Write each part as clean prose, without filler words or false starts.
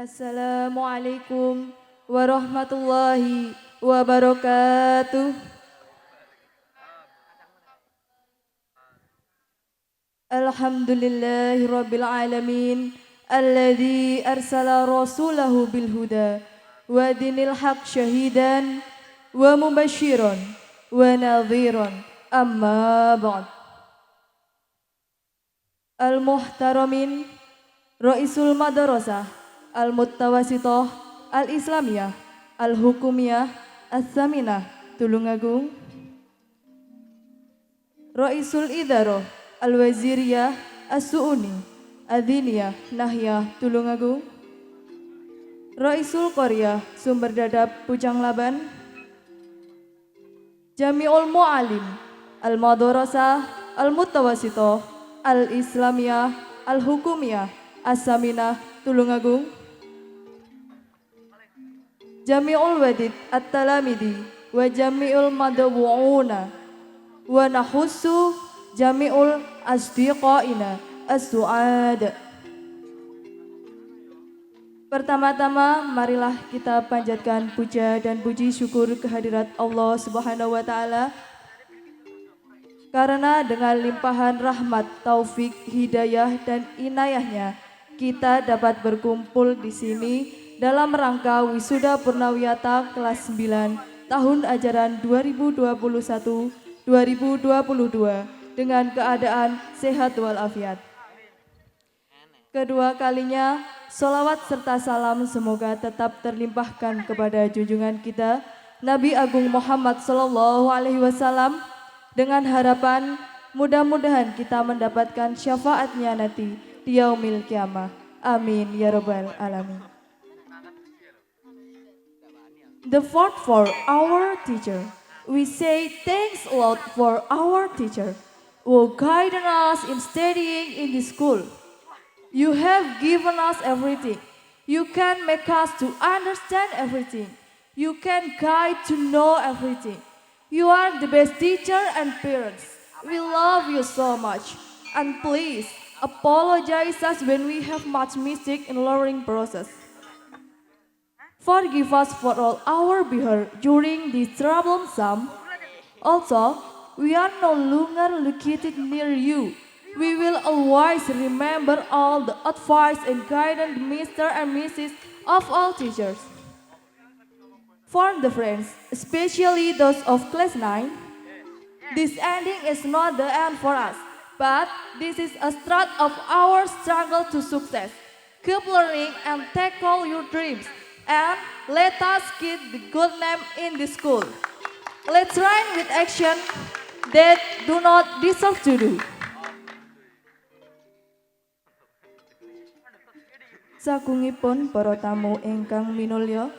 Assalamualaikum warahmatullahi wabarakatuh. Alhamdulillahirabbil alamin alladzi arsala rasulahu bil huda wa dinil haq syahidan wa mubasysyiran wa nadhiran amma ba'd. Al muhtaramin Raisul Madrasah Al Muttawasithah Al Islamiyah Al Hukumiyah As-Saminah Tulungagung, Raisul Idarah Al Waziriyah As-Su'uni Adhiniyah Nahyah Tulungagung, Raisul Qaryah Sumber Dadap Pucang Laban, Jami'ul Mu'alim Al Madrasah Al Muttawasithah Al Islamiyah Al Hukumiyah As-Saminah Tulungagung, Jami'ul Wadid At-Talamidi wa Jami'ul Madawu'una wa nahussu Jami'ul Asdiqaina As-Su'ad. Pertama-tama marilah kita panjatkan puja dan puji syukur kehadirat Allah Subhanahu wa taala, karena dengan limpahan rahmat, taufik, hidayah dan inayahnya kita dapat berkumpul di sini dalam rangka wisuda Purnawiyata kelas 9 tahun ajaran 2021-2022 dengan keadaan sehat walafiat. Kedua kalinya, sholawat serta salam semoga tetap terlimpahkan kepada junjungan kita Nabi Agung Muhammad Sallallahu Alaihi Wasallam, dengan harapan mudah-mudahan kita mendapatkan syafaatnya nanti di yaumil kiamah. Amin ya rabbal alamin. The fourth for our teacher. We say thanks a lot for our teacher who guided us in studying in this school. You have given us everything. You can make us to understand everything. You can guide to know everything. You are the best teacher and parents. We love you so much. And please apologize us when we have much mistake in learning process. Forgive us for all our behavior during this troublesome. Also, we are no longer located near you. We will always remember all the advice and guidance Mr. and Mrs. of all teachers. For the friends, especially those of class 9, this ending is not the end for us, but this is a start of our struggle to success. Keep learning and tackle your dreams, and let us keep the good name in the school. Let's run with action that do not deserve to do. Sakungipun para tamu ingkang minulya,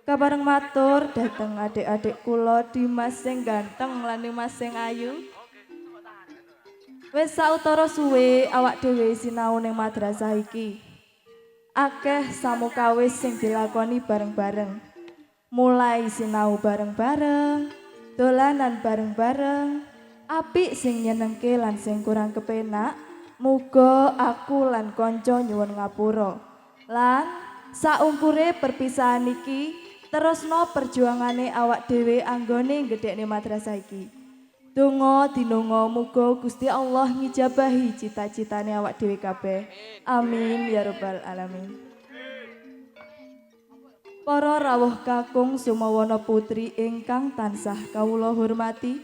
kabareng matur dhateng adik-adik kula Dimas sing ganteng lan Dimas sing ayu. Wis sautara suwe awak dhewe sinau ning madrasah iki. Akeh samukawis sing dilakoni bareng-bareng. Mulai sinau bareng-bareng, dolanan bareng-bareng, apik sing nyenengke lan sing kurang kepenak. Muga aku lan konco nyuwun ngapura. Lan saungkure perpisahan iki terusno perjuangane awak dhewe anggone gedhekne madrasah iki. Donga dinonga muga Gusti Allah ngijabahi cita-citane awak dhewe kabeh. Amin ya rabbal alamin. Para rawuh kakung sumawana putri ingkang tansah kawula hormati,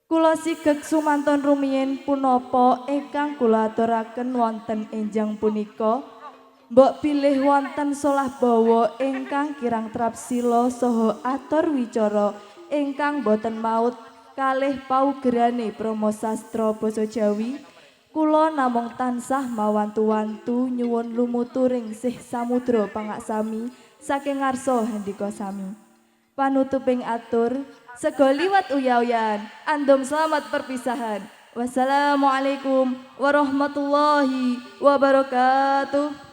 kula sigeg sumanton rumiyin punapa ingkang kula aturaken wonten enjang punika. Mbok pilih wonten solah bawa ingkang kirang trapsila saha atur wicara ingkang boten maut kalih paugerane promo sastra basa Jawi. Kula namung tansah mawantu-wantu nyuwun lumuturing sih samudra pangaksami saking ngarsa handika sami. Panutuping atur sega liwat uya-uyan andum selamat perpisahan. Wassalamualaikum warahmatullahi wabarakatuh.